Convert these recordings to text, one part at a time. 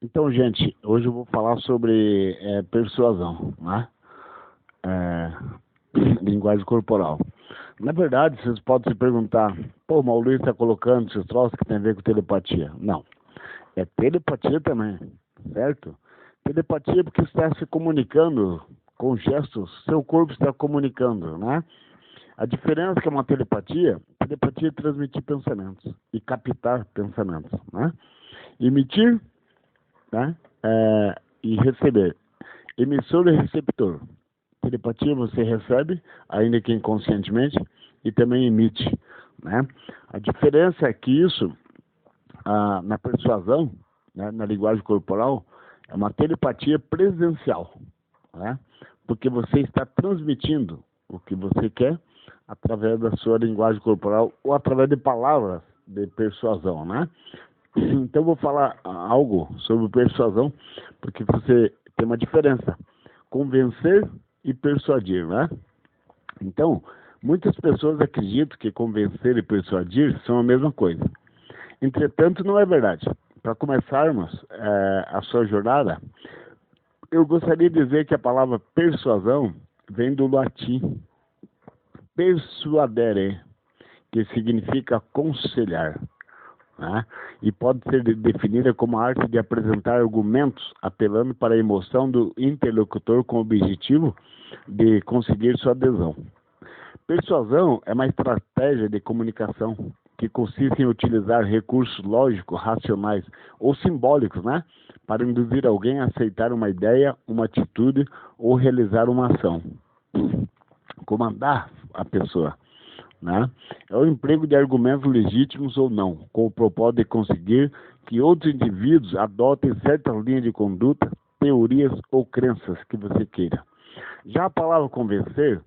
Então, gente, hoje eu vou falar sobre persuasão, né? É, linguagem corporal. Na verdade, vocês podem se perguntar, pô, o Maurício está colocando esses troços que tem a ver com telepatia. Não, é telepatia também, certo? Telepatia é porque você está se comunicando com gestos, seu corpo está comunicando, né? A diferença é que uma telepatia é transmitir pensamentos e captar pensamentos, né? Emitir, né? E receber. Emissor e receptor. Telepatia você recebe, ainda que inconscientemente, e também emite, né? A diferença é que isso, na persuasão, né, na linguagem corporal, é uma telepatia presencial, né? Porque você está transmitindo o que você quer através da sua linguagem corporal ou através de palavras de persuasão, né? Então, eu vou falar algo sobre persuasão, porque você tem uma diferença: convencer e persuadir, né? Então, muitas pessoas acreditam que convencer e persuadir são a mesma coisa. Entretanto, não é verdade. Para começarmos a sua jornada, eu gostaria de dizer que a palavra persuasão vem do latim persuadere, que significa aconselhar, né? E pode ser definida como a arte de apresentar argumentos apelando para a emoção do interlocutor com o objetivo de conseguir sua adesão. Persuasão é uma estratégia de comunicação que consiste em utilizar recursos lógicos, racionais ou simbólicos, né, para induzir alguém a aceitar uma ideia, uma atitude ou realizar uma ação. Comandar a pessoa, né? É o emprego de argumentos legítimos ou não, com o propósito de conseguir que outros indivíduos adotem certas linhas de conduta, teorias ou crenças que você queira. Já a palavra convencer,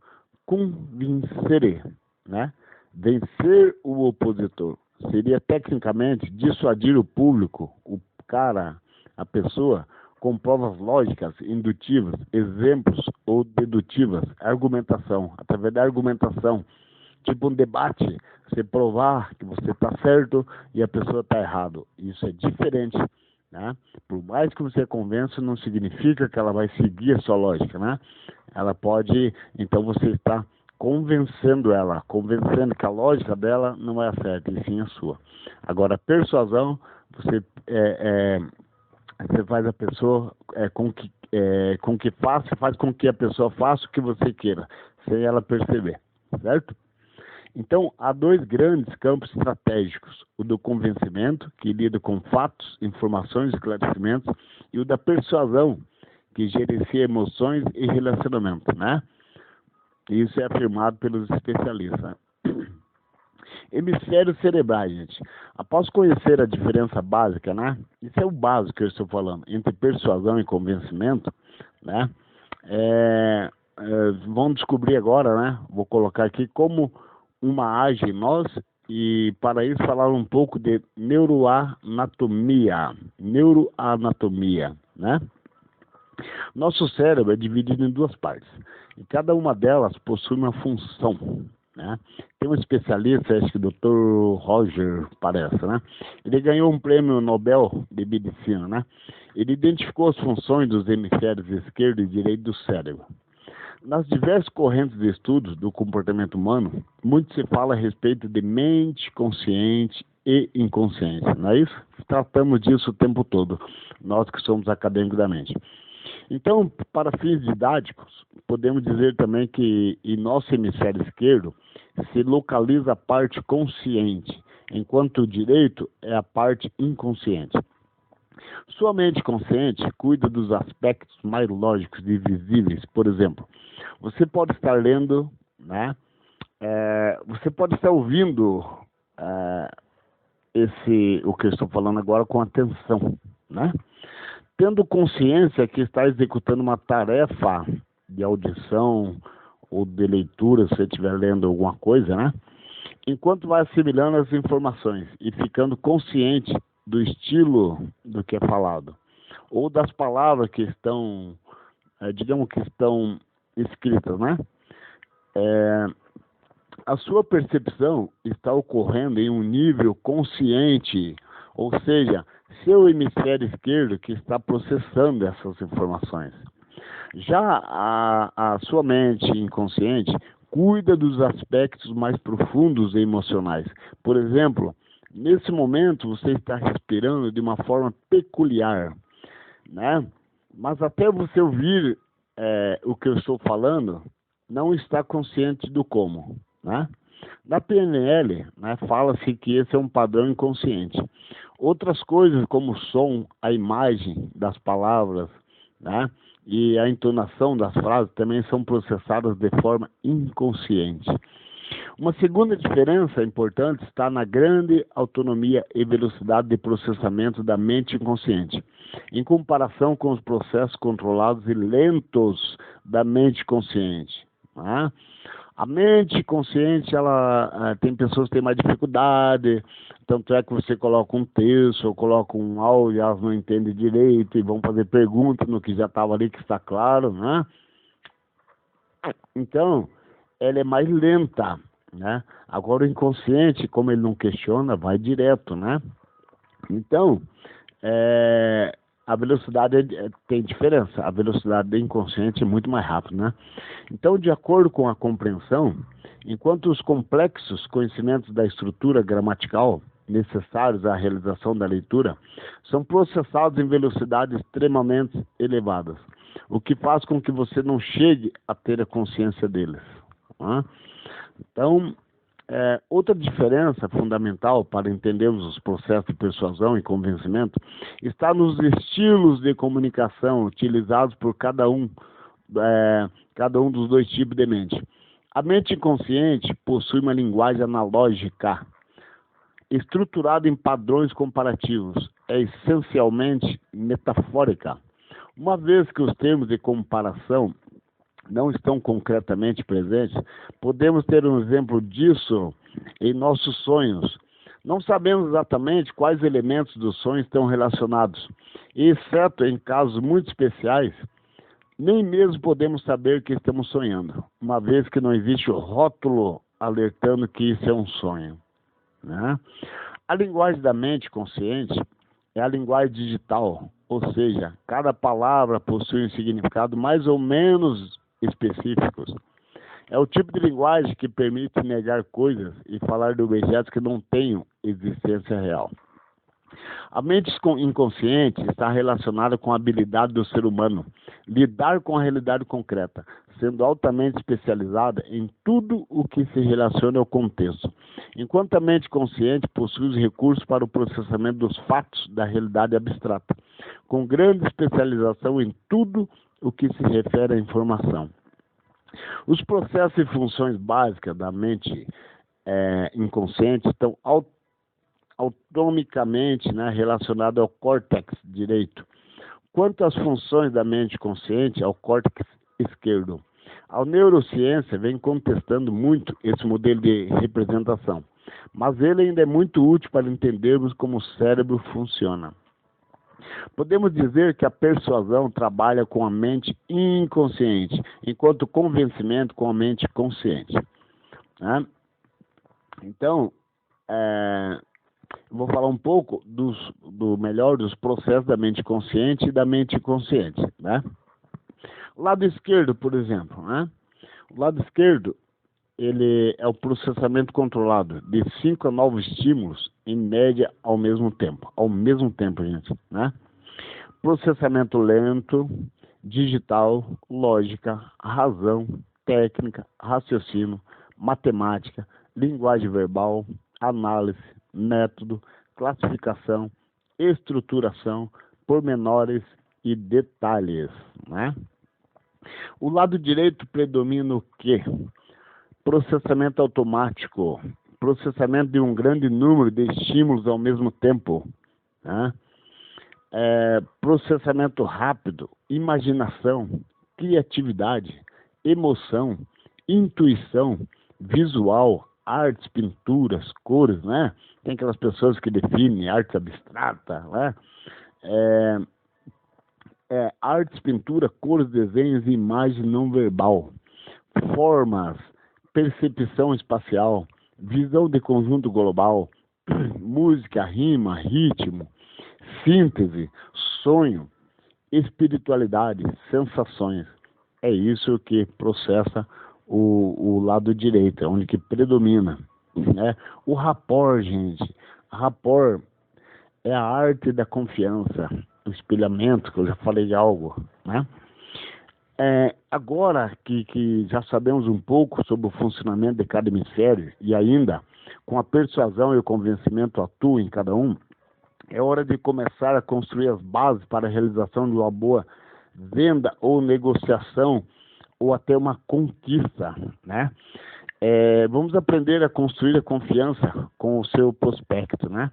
convincere, né? Vencer o opositor. Seria tecnicamente dissuadir o público, o cara, a pessoa, com provas lógicas, indutivas, exemplos ou dedutivas, argumentação, através da argumentação, tipo um debate, você provar que você está certo e a pessoa está errado. Isso é diferente, né? Por mais que você convença, não significa que ela vai seguir a sua lógica, né? Ela pode, então você está convencendo ela, convencendo que a lógica dela não é a certa, e sim a sua. Agora, persuasão, você você faz a pessoa com que faça, faz com que a pessoa faça o que você queira, sem ela perceber, certo? Então, há dois grandes campos estratégicos: o do convencimento, que lida com fatos, informações e esclarecimentos, e o da persuasão, que gerencia emoções e relacionamentos, né? Isso é afirmado pelos especialistas, né? Hemisférios cerebrais, gente. Após conhecer a diferença básica, né? Isso é o básico que eu estou falando, entre persuasão e convencimento, né? Vamos descobrir agora, né? Vou colocar aqui como uma age em nós, e para isso falar um pouco de neuroanatomia. Neuroanatomia, né? Nosso cérebro é dividido em duas partes, e cada uma delas possui uma função, né? Tem um especialista, acho que o Dr. Roger, parece, né? Ele ganhou um prêmio Nobel de Medicina, né? Ele identificou as funções dos hemisférios esquerdo e direito do cérebro. Nas diversas correntes de estudos do comportamento humano, muito se fala a respeito de mente consciente e inconsciente, não é isso? Tratamos disso o tempo todo, nós que somos acadêmicos da mente. Então, para fins didáticos, podemos dizer também que em nosso hemisfério esquerdo se localiza a parte consciente, enquanto o direito é a parte inconsciente. Sua mente consciente cuida dos aspectos mais lógicos e visíveis. Por exemplo, você pode estar lendo, né? Você pode estar ouvindo é, o que eu estou falando agora com atenção, né? Tendo consciência que está executando uma tarefa de audição ou de leitura, se você estiver lendo alguma coisa, né? Enquanto vai assimilando as informações e ficando consciente do estilo do que é falado, ou das palavras que estão, digamos que estão escritas, né? A sua percepção está ocorrendo em um nível consciente, ou seja, seu hemisfério esquerdo que está processando essas informações. Já a sua mente inconsciente cuida dos aspectos mais profundos e emocionais. Por exemplo, nesse momento você está respirando de uma forma peculiar, né? Mas até você ouvir o que eu estou falando, não está consciente do como, né? Na PNL, né, fala-se que esse é um padrão inconsciente. Outras coisas, como o som, a imagem das palavras, né, e a entonação das frases também são processadas de forma inconsciente. Uma segunda diferença importante está na grande autonomia e velocidade de processamento da mente inconsciente, em comparação com os processos controlados e lentos da mente consciente, né? A mente consciente, ela tem pessoas que têm mais dificuldade, tanto é que você coloca um texto ou coloca um áudio, elas não entendem direito e vão fazer perguntas no que já estava ali, que está claro, né? Então, ela é mais lenta, né? Agora o inconsciente, como ele não questiona, vai direto, né? Então, a velocidade tem diferença. A velocidade do inconsciente é muito mais rápida, né? Então, de acordo com a compreensão, enquanto os complexos conhecimentos da estrutura gramatical necessários à realização da leitura são processados em velocidades extremamente elevadas, o que faz com que você não chegue a ter a consciência deles, né? Então, outra diferença fundamental para entendermos os processos de persuasão e convencimento está nos estilos de comunicação utilizados por cada um dos dois tipos de mente. A mente inconsciente possui uma linguagem analógica, estruturada em padrões comparativos, é essencialmente metafórica. Uma vez que os termos de comparação não estão concretamente presentes, podemos ter um exemplo disso em nossos sonhos. Não sabemos exatamente quais elementos dos sonhos estão relacionados, e, exceto em casos muito especiais, nem mesmo podemos saber que estamos sonhando, uma vez que não existe o rótulo alertando que isso é um sonho, né? A linguagem da mente consciente é a linguagem digital, ou seja, cada palavra possui um significado mais ou menos específicos. É o tipo de linguagem que permite negar coisas e falar de objetos que não tenham existência real. A mente inconsciente está relacionada com a habilidade do ser humano lidar com a realidade concreta, sendo altamente especializada em tudo o que se relaciona ao contexto, enquanto a mente consciente possui os recursos para o processamento dos fatos da realidade abstrata, com grande especialização em tudo o que se refere à informação. Os processos e funções básicas da mente inconsciente estão autonomicamente, né, relacionados ao córtex direito, quanto às funções da mente consciente, ao córtex esquerdo. A neurociência vem contestando muito esse modelo de representação, mas ele ainda é muito útil para entendermos como o cérebro funciona. Podemos dizer que a persuasão trabalha com a mente inconsciente, enquanto o convencimento com a mente consciente, né? Então, vou falar um pouco do melhor dos processos da mente consciente e da mente inconsciente, né? O lado esquerdo, por exemplo, né? O lado esquerdo, ele é o processamento controlado de 5 a 9 estímulos, em média, ao mesmo tempo, gente, né? Processamento lento, digital, lógica, razão, técnica, raciocínio, matemática, linguagem verbal, análise, método, classificação, estruturação, pormenores e detalhes, né? O lado direito predomina o quê? Processamento automático, processamento de um grande número de estímulos ao mesmo tempo, né? Processamento rápido, imaginação, criatividade, emoção, intuição, visual, artes, pinturas, cores, né? Tem aquelas pessoas que definem arte abstrata, né? Artes, pintura, cores, desenhos e imagem não verbal, formas, percepção espacial, visão de conjunto global, música, rima, ritmo, síntese, sonho, espiritualidade, sensações. É isso que processa o lado direito, é onde que predomina, né? O rapport, gente, rapport é a arte da confiança, o espelhamento, que eu já falei de algo, né? Agora que já sabemos um pouco sobre o funcionamento de cada hemisfério e ainda com a persuasão e o convencimento atuam em cada um, é hora de começar a construir as bases para a realização de uma boa venda ou negociação ou até uma conquista, né? Vamos aprender a construir a confiança com o seu prospecto, né?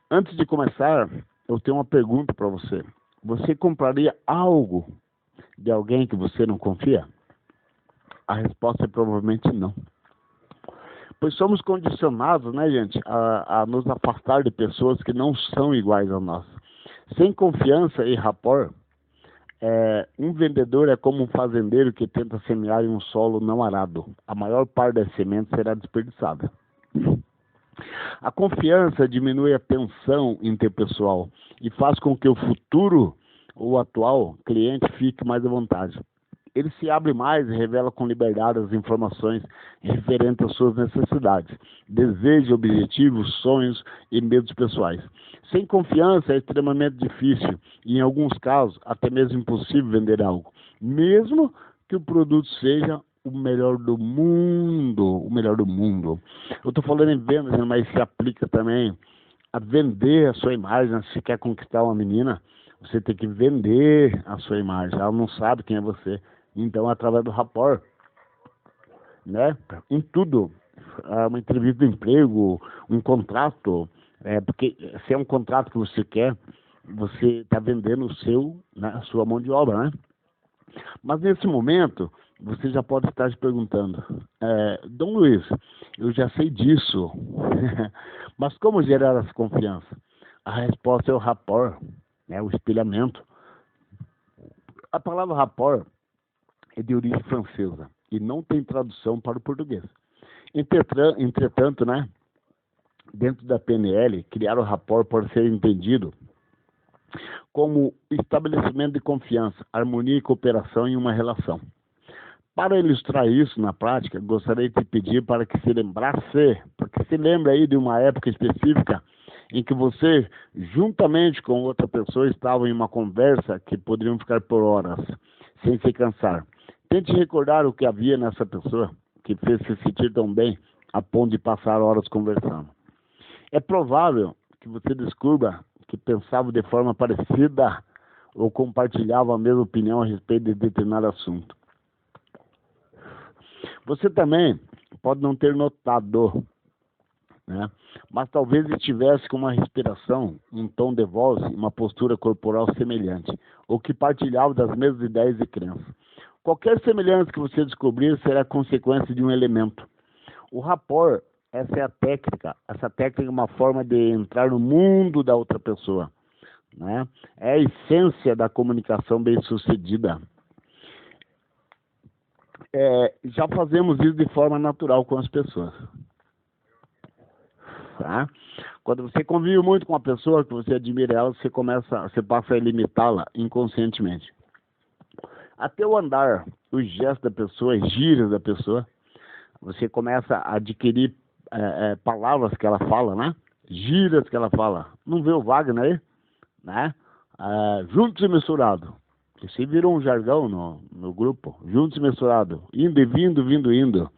Antes de começar, eu tenho uma pergunta para você. Você compraria algo de alguém que você não confia? A resposta é provavelmente não. Pois somos condicionados, né, gente, a nos afastar de pessoas que não são iguais a nós. Sem confiança e rapport, um vendedor é como um fazendeiro que tenta semear em um solo não arado. A maior parte das sementes será desperdiçada. A confiança diminui a tensão interpessoal e faz com que o futuro ou atual cliente fique mais à vontade. Ele se abre mais e revela com liberdade as informações referentes às suas necessidades, desejos, objetivos, sonhos e medos pessoais. Sem confiança é extremamente difícil e, em alguns casos, até mesmo impossível vender algo, mesmo que o produto seja o melhor do mundo, o melhor do mundo. Eu estou falando em vendas, mas se aplica também a vender a sua imagem. Se quer conquistar uma menina, você tem que vender a sua imagem. Ela não sabe quem é você. Então, através do rapport, né? Em tudo, uma entrevista de emprego, um contrato, porque se é um contrato que você quer, você está vendendo a sua mão de obra, né? Mas nesse momento, você já pode estar se perguntando, Dom Luiz, eu já sei disso, mas como gerar essa confiança? A resposta é o rapport, né? O espelhamento. A palavra rapport é de origem francesa e não tem tradução para o português. Entretanto, né, dentro da PNL, criar o rapport pode ser entendido como estabelecimento de confiança, harmonia e cooperação em uma relação. Para ilustrar isso na prática, gostaria de te pedir para que se lembre aí de uma época específica em que você, juntamente com outra pessoa, estavam em uma conversa que poderiam ficar por horas, sem se cansar. Tente recordar o que havia nessa pessoa que fez se sentir tão bem a ponto de passar horas conversando. É provável que você descubra que pensava de forma parecida ou compartilhava a mesma opinião a respeito de determinado assunto. Você também pode não ter notado, né? Mas talvez estivesse com uma respiração, um tom de voz e uma postura corporal semelhante, ou que partilhava das mesmas ideias e crenças. Qualquer semelhança que você descobrir será consequência de um elemento. O rapport, essa é a técnica. Essa técnica é uma forma de entrar no mundo da outra pessoa, né? É a essência da comunicação bem-sucedida. Já fazemos isso de forma natural com as pessoas. Tá? Quando você convive muito com uma pessoa que você admira ela, você passa a limitá-la inconscientemente. Até o andar, os gestos da pessoa, as gírias da pessoa, você começa a adquirir palavras que ela fala, né? Gírias que ela fala. Não vê o Wagner aí? Né? Juntos e misturados. Você virou um jargão no grupo. Juntos e misturados. Indo e vindo, vindo e indo.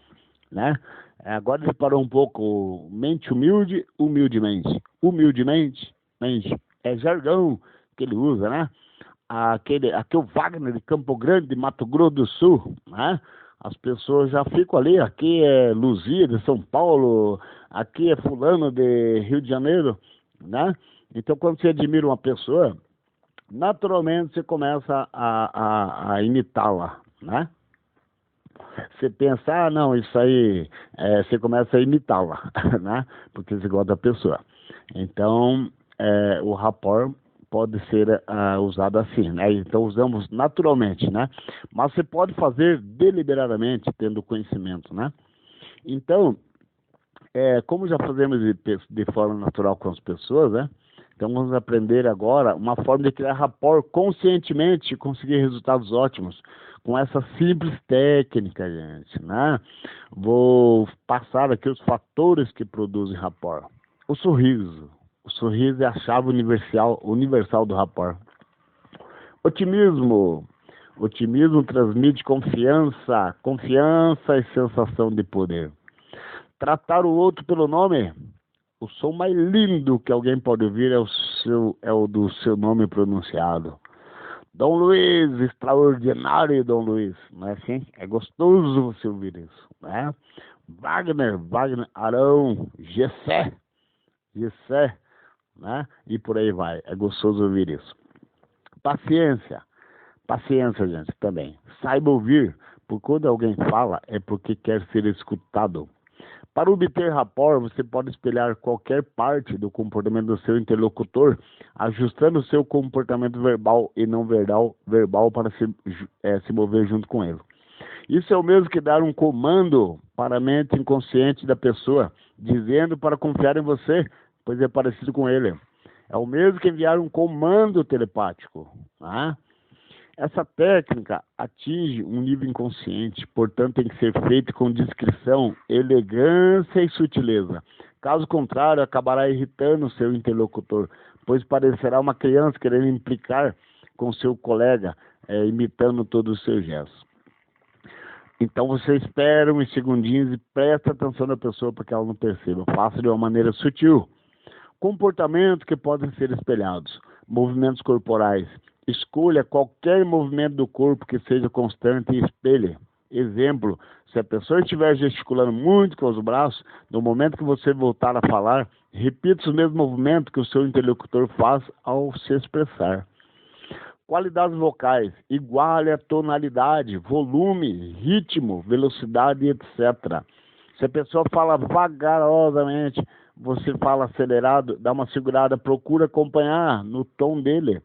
Né? Agora ele parou um pouco. Mente humilde, humildemente. Humildemente, mente. É jargão que ele usa, né? Aqui o Wagner de Campo Grande, de Mato Grosso do Sul, né? As pessoas já ficam ali. Aqui é Luzia de São Paulo, aqui é fulano de Rio de Janeiro, né? Então, quando você admira uma pessoa, naturalmente você começa a imitá-la, né? Você pensa, não, isso aí, você começa a imitá-la, né? Porque você gosta da pessoa. Então, o rapport pode ser usado assim, né? Então, usamos naturalmente, né? Mas você pode fazer deliberadamente, tendo conhecimento, né? Então, como já fazemos de forma natural com as pessoas, né? Então vamos aprender agora uma forma de criar rapport conscientemente e conseguir resultados ótimos com essa simples técnica, gente, né? Vou passar aqui os fatores que produzem rapport. O sorriso. O sorriso é a chave universal do rapport. Otimismo. Otimismo transmite confiança e sensação de poder. Tratar o outro pelo nome. O som mais lindo que alguém pode ouvir é o do seu nome pronunciado. Dom Luiz, extraordinário Dom Luiz, não é assim? É gostoso você ouvir isso, né? Wagner, Arão, Gessé, né? E por aí vai, é gostoso ouvir isso. Paciência, gente, também. Saiba ouvir, porque quando alguém fala é porque quer ser escutado. Para obter rapport, você pode espelhar qualquer parte do comportamento do seu interlocutor, ajustando o seu comportamento verbal e não verbal para se mover junto com ele. Isso é o mesmo que dar um comando para a mente inconsciente da pessoa, dizendo para confiar em você, pois é parecido com ele. É o mesmo que enviar um comando telepático, né? Essa técnica atinge um nível inconsciente, portanto tem que ser feita com discrição, elegância e sutileza. Caso contrário, acabará irritando o seu interlocutor, pois parecerá uma criança querendo implicar com seu colega, imitando todos os seus gestos. Então você espera uns segundinhos e presta atenção na pessoa para que ela não perceba. Faça de uma maneira sutil. Comportamentos que podem ser espelhados. Movimentos corporais. Escolha qualquer movimento do corpo que seja constante e espelhe. Exemplo, se a pessoa estiver gesticulando muito com os braços, no momento que você voltar a falar, repita os mesmos movimentos que o seu interlocutor faz ao se expressar. Qualidades vocais, iguale a tonalidade, volume, ritmo, velocidade, etc. Se a pessoa fala vagarosamente, você fala acelerado, dá uma segurada, procura acompanhar no tom dele.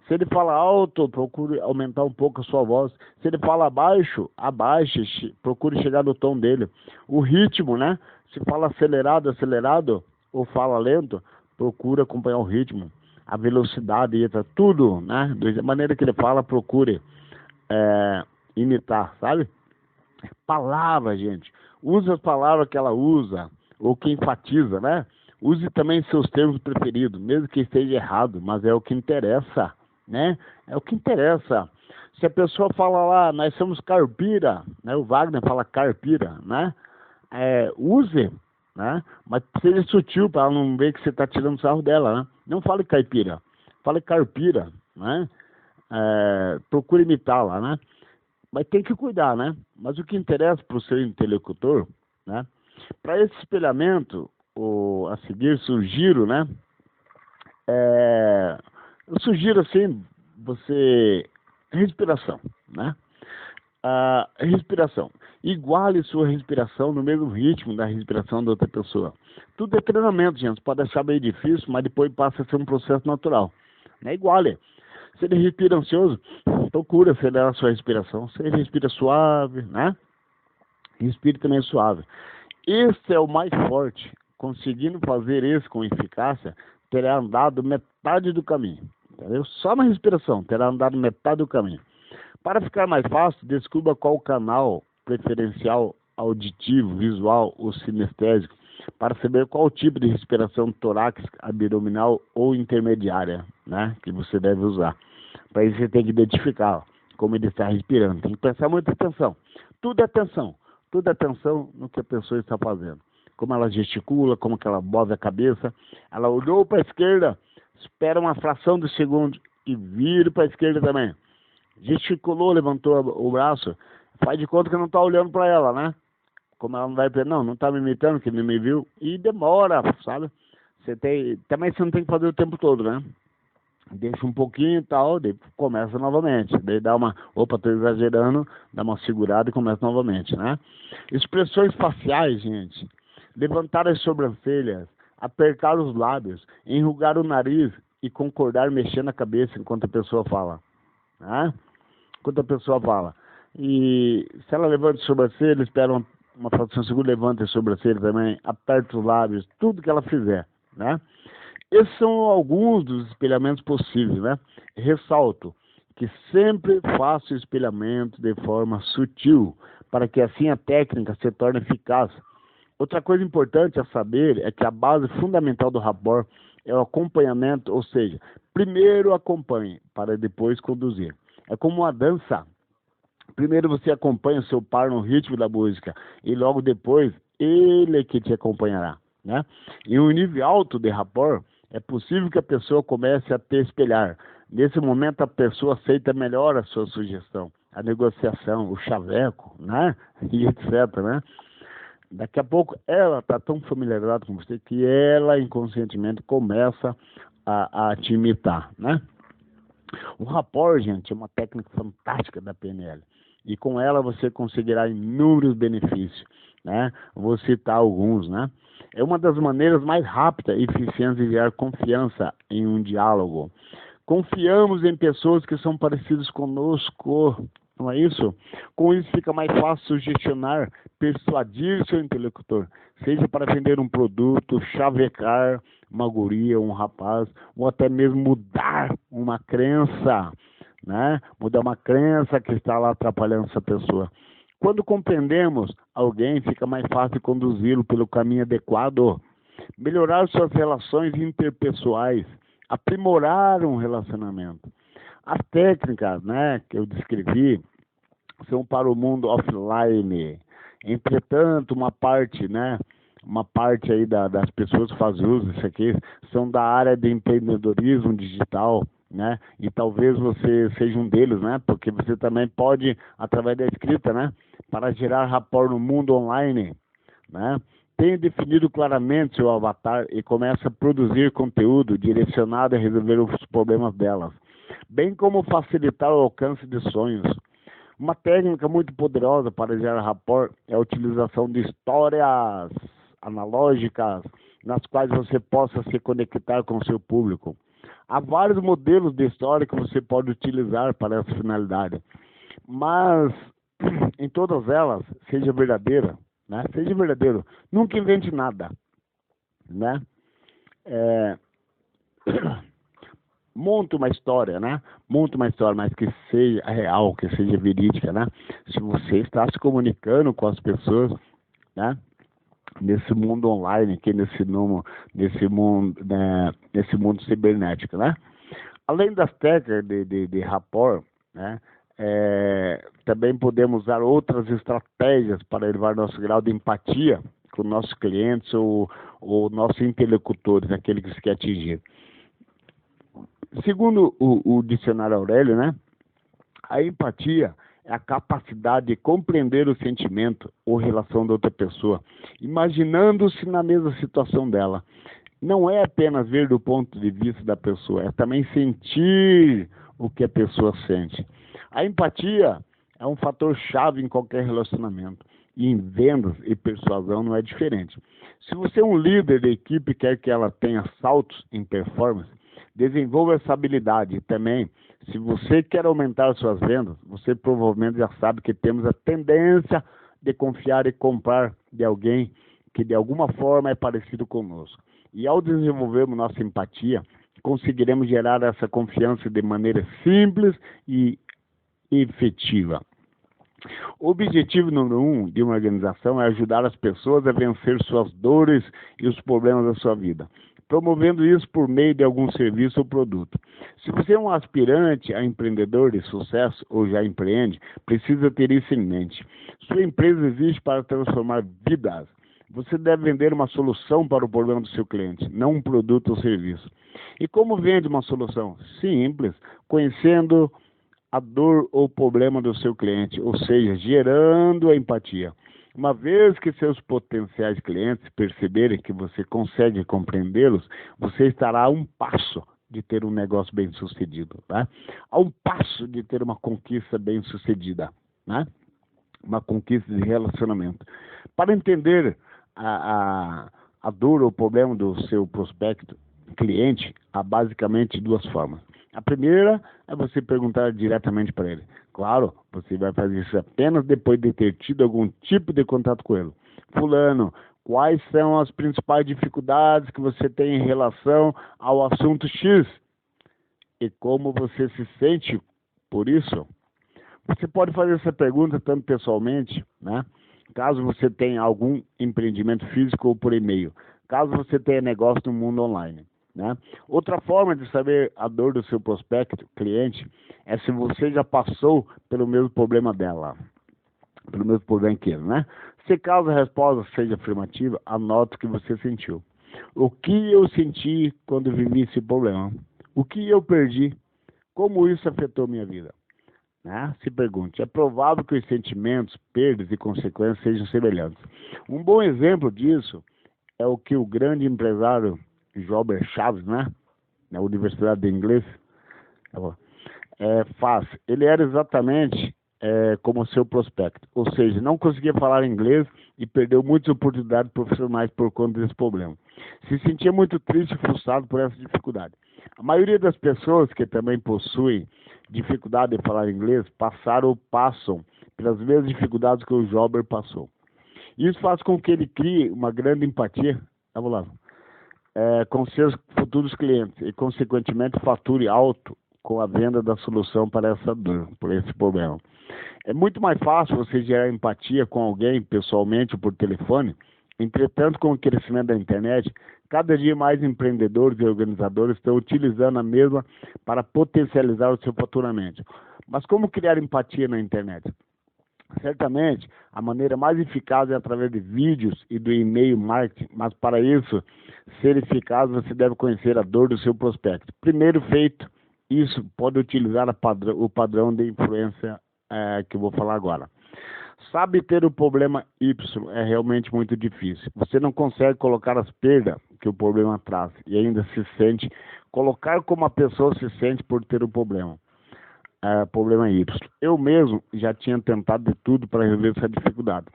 Se ele fala alto, procure aumentar um pouco a sua voz. Se ele fala baixo, abaixe, procure chegar no tom dele. O ritmo, né? Se fala acelerado, ou fala lento, procure acompanhar o ritmo. A velocidade, tudo, né? Da maneira que ele fala, procure imitar, sabe? Palavra, gente. Use as palavras que ela usa, ou que enfatiza, né? Use também seus termos preferidos, mesmo que esteja errado, mas é o que interessa, né? É o que interessa. Se a pessoa fala lá, nós somos caipira, né? O Wagner fala caipira, né? Use, né? Mas seja sutil para ela não ver que você está tirando sarro dela, né? Não fale caipira, fale caipira, né? Procure imitá-la, né? Mas tem que cuidar, né? Mas o que interessa para o seu interlocutor, né? Para esse espelhamento, a seguir, sugiro, né? Eu sugiro, assim, respiração, né? Respiração. Iguale sua respiração no mesmo ritmo da respiração da outra pessoa. Tudo é treinamento, gente. Pode achar bem difícil, mas depois passa a ser um processo natural. Né? Iguale. Se ele respira ansioso, procura acelerar a sua respiração. Se ele respira suave, né? Respire também suave. Esse é o mais forte. Conseguindo fazer isso com eficácia, terá andado metade do caminho. Entendeu? Só na respiração, terá andado metade do caminho. Para ficar mais fácil, descubra qual canal preferencial auditivo, visual ou sinestésico, para saber qual tipo de respiração torácica, abdominal ou intermediária, né, que você deve usar. Para isso você tem que identificar como ele está respirando. Tem que prestar muita atenção. Tudo é atenção no que a pessoa está fazendo. Como ela gesticula, como que ela move a cabeça. Ela olhou para a esquerda, espera uma fração de segundo e vira para a esquerda também. Gesticulou, levantou o braço, faz de conta que não está olhando para ela, né? Como ela não vai dizer, não está me imitando, que não me viu, e demora, sabe? Também você não tem que fazer o tempo todo, né? Deixa um pouquinho e tal, daí começa novamente. Daí dá opa, estou exagerando, dá uma segurada e começa novamente, né? Expressões faciais, gente. Levantar as sobrancelhas, apertar os lábios, enrugar o nariz e concordar mexendo a cabeça enquanto a pessoa fala. Né? Enquanto a pessoa fala. E se ela levanta a sobrancelha, espera uma fração de segundo, levanta a sobrancelha também, aperta os lábios, tudo que ela fizer, né? Esses são alguns dos espelhamentos possíveis, né? Ressalto que sempre faço o espelhamento de forma sutil, para que assim a técnica se torne eficaz. Outra coisa importante a saber é que a base fundamental do rapport é o acompanhamento, ou seja, primeiro acompanhe para depois conduzir. É como uma dança. Primeiro você acompanha o seu par no ritmo da música e logo depois ele é que te acompanhará, né? Em um nível alto de rapport, é possível que a pessoa comece a te espelhar. Nesse momento a pessoa aceita melhor a sua sugestão, a negociação, o chaveco, né? E etc, né? Daqui a pouco ela está tão familiarizada com você que ela inconscientemente começa a te imitar, né? O rapport, gente, é uma técnica fantástica da PNL. E com ela você conseguirá inúmeros benefícios, né? Vou citar alguns, né? É uma das maneiras mais rápidas e eficientes de gerar confiança em um diálogo. Confiamos em pessoas que são parecidas conosco, não é isso? Com isso fica mais fácil sugestionar, persuadir seu interlocutor, seja para vender um produto, chavecar uma guria, um rapaz, ou até mesmo mudar uma crença, né? Mudar uma crença que está lá atrapalhando essa pessoa. Quando compreendemos alguém, fica mais fácil conduzi-lo pelo caminho adequado, melhorar suas relações interpessoais, aprimorar um relacionamento. As técnicas, né, que eu descrevi são para o mundo offline. Entretanto, uma parte aí das pessoas que fazem uso disso aqui são da área de empreendedorismo digital, né? E talvez você seja um deles, né? Porque você também pode, através da escrita, né, para gerar rapport no mundo online, né? Tenha definido claramente seu avatar e comece a produzir conteúdo direcionado a resolver os problemas delas, bem como facilitar o alcance de sonhos. Uma técnica muito poderosa para gerar rapport é a utilização de histórias analógicas nas quais você possa se conectar com o seu público. Há vários modelos de história que você pode utilizar para essa finalidade, mas em todas elas, seja verdadeira, né? Seja verdadeiro, nunca invente nada, né? Monta uma história, né? Monta uma história, mas que seja real, que seja verídica, né? Se você está se comunicando com as pessoas, né? Nesse mundo online, aqui nesse mundo cibernético, né? Além das técnicas de rapport, né? Também podemos usar outras estratégias para elevar nosso grau de empatia com nossos clientes ou nossos interlocutores, aquele que se quer atingir. Segundo o dicionário Aurélio, né, a empatia é a capacidade de compreender o sentimento ou relação da outra pessoa, imaginando-se na mesma situação dela. Não é apenas ver do ponto de vista da pessoa, é também sentir o que a pessoa sente. A empatia é um fator chave em qualquer relacionamento. E em vendas e persuasão não é diferente. Se você é um líder de equipe e quer que ela tenha saltos em performance, desenvolva essa habilidade. E também, se você quer aumentar suas vendas, você provavelmente já sabe que temos a tendência de confiar e comprar de alguém que de alguma forma é parecido conosco. E ao desenvolvermos nossa empatia, conseguiremos gerar essa confiança de maneira simples e efetiva. O objetivo número 1 de uma organização é ajudar as pessoas a vencer suas dores e os problemas da sua vida, promovendo isso por meio de algum serviço ou produto. Se você é um aspirante a empreendedor de sucesso ou já empreende, precisa ter isso em mente. Sua empresa existe para transformar vidas. Você deve vender uma solução para o problema do seu cliente, não um produto ou serviço. E como vende uma solução? Simples, conhecendo a dor ou problema do seu cliente, ou seja, gerando a empatia. Uma vez que seus potenciais clientes perceberem que você consegue compreendê-los, você estará a um passo de ter um negócio bem sucedido, né? A um passo de ter uma conquista bem sucedida, né? Uma conquista de relacionamento. Para entender a dor ou problema do seu prospecto cliente, há basicamente duas formas. A primeira é você perguntar diretamente para ele. Claro, você vai fazer isso apenas depois de ter tido algum tipo de contato com ele. Fulano, Quais são as principais dificuldades que você tem em relação ao assunto X? E como você se sente por isso? Você pode fazer essa pergunta tanto pessoalmente, né? Caso você tenha algum empreendimento físico ou por e-mail. Caso você tenha negócio no mundo online, né? Outra forma de saber a dor do seu prospecto, cliente, é se você já passou pelo mesmo problema dela, pelo mesmo problema que ele, né? Se caso a resposta seja afirmativa, anote o que você sentiu. O que eu senti quando vivi esse problema? O que eu perdi? Como isso afetou minha vida? Né? Se pergunte, é provável que os sentimentos, perdas e consequências sejam semelhantes. Um bom exemplo disso é o que o grande empresário Jober Chaves, né? Na Universidade de Inglês, faz. Ele era exatamente como o seu prospecto, ou seja, não conseguia falar inglês e perdeu muitas oportunidades profissionais por conta desse problema. Se sentia muito triste e frustrado por essa dificuldade. A maioria das pessoas que também possuem dificuldade em falar inglês passaram ou passam pelas mesmas dificuldades que o Jober passou. Isso faz com que ele crie uma grande empatia, vamos lá, com seus futuros clientes e, consequentemente, fature alto com a venda da solução para essa dor, por esse problema. É muito mais fácil você gerar empatia com alguém pessoalmente ou por telefone. Entretanto, com o crescimento da internet, cada dia mais empreendedores e organizadores estão utilizando a mesma para potencializar o seu faturamento. Mas como criar empatia na internet? Certamente, a maneira mais eficaz é através de vídeos e do e-mail marketing, mas para isso ser eficaz, você deve conhecer a dor do seu prospecto. Primeiro feito, isso pode utilizar o padrão de influência que eu vou falar agora. Sabe ter o problema Y é realmente muito difícil. Você não consegue colocar as perdas que o problema traz e ainda se sente, colocar como a pessoa se sente por ter o problema. Problema Y. Eu mesmo já tinha tentado de tudo para resolver essa dificuldade.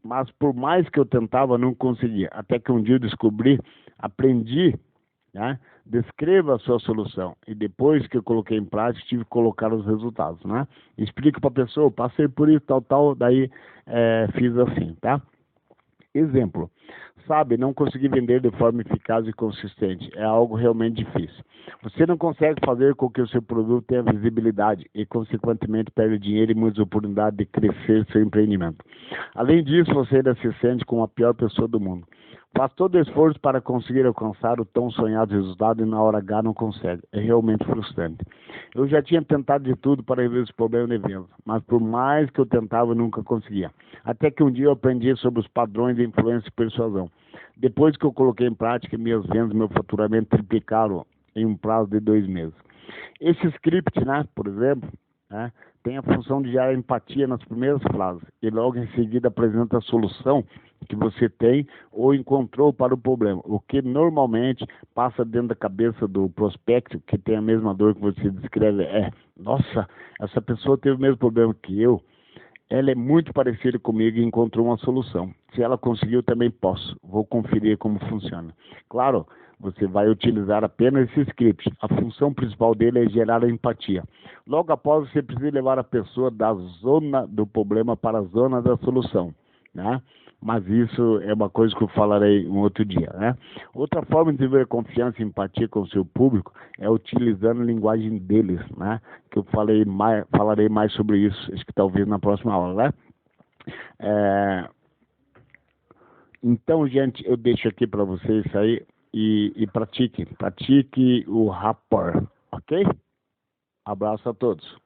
Mas por mais que eu tentava, não conseguia. Até que um dia eu aprendi, né? Descreva a sua solução. E depois que eu coloquei em prática, tive que colocar os resultados, né? Explico para a pessoa, passei por isso, tal, daí fiz assim, tá? Exemplo, sabe, não conseguir vender de forma eficaz e consistente é algo realmente difícil. Você não consegue fazer com que o seu produto tenha visibilidade e, consequentemente, perde dinheiro e muitas oportunidades de crescer seu empreendimento. Além disso, você ainda se sente como a pior pessoa do mundo. Faz todo o esforço para conseguir alcançar o tão sonhado resultado e na hora H não consegue. É realmente frustrante. Eu já tinha tentado de tudo para resolver esse problema de vendas, mas por mais que eu tentava, eu nunca conseguia. Até que um dia eu aprendi sobre os padrões de influência e persuasão. Depois que eu coloquei em prática, minhas vendas, meu faturamento triplicaram em um prazo de 2 meses. Esse script, né, por exemplo, né, tem a função de gerar empatia nas primeiras frases e logo em seguida apresenta a solução que você tem ou encontrou para o problema, o que normalmente passa dentro da cabeça do prospecto que tem a mesma dor que você descreve. Nossa, essa pessoa teve o mesmo problema que eu, ela é muito parecida comigo e encontrou uma solução. Se ela conseguiu, eu também posso. Vou conferir como funciona. Claro, você vai utilizar apenas esse script. A função principal dele é gerar a empatia. Logo após, você precisa levar a pessoa da zona do problema para a zona da solução, né? Mas isso é uma coisa que eu falarei um outro dia, né? Outra forma de desenvolver confiança e empatia com o seu público é utilizando a linguagem deles, né? Que eu falarei mais sobre isso, acho que talvez na próxima aula, né? Então, gente, eu deixo aqui para vocês aí e pratique o rapport, ok? Abraço a todos.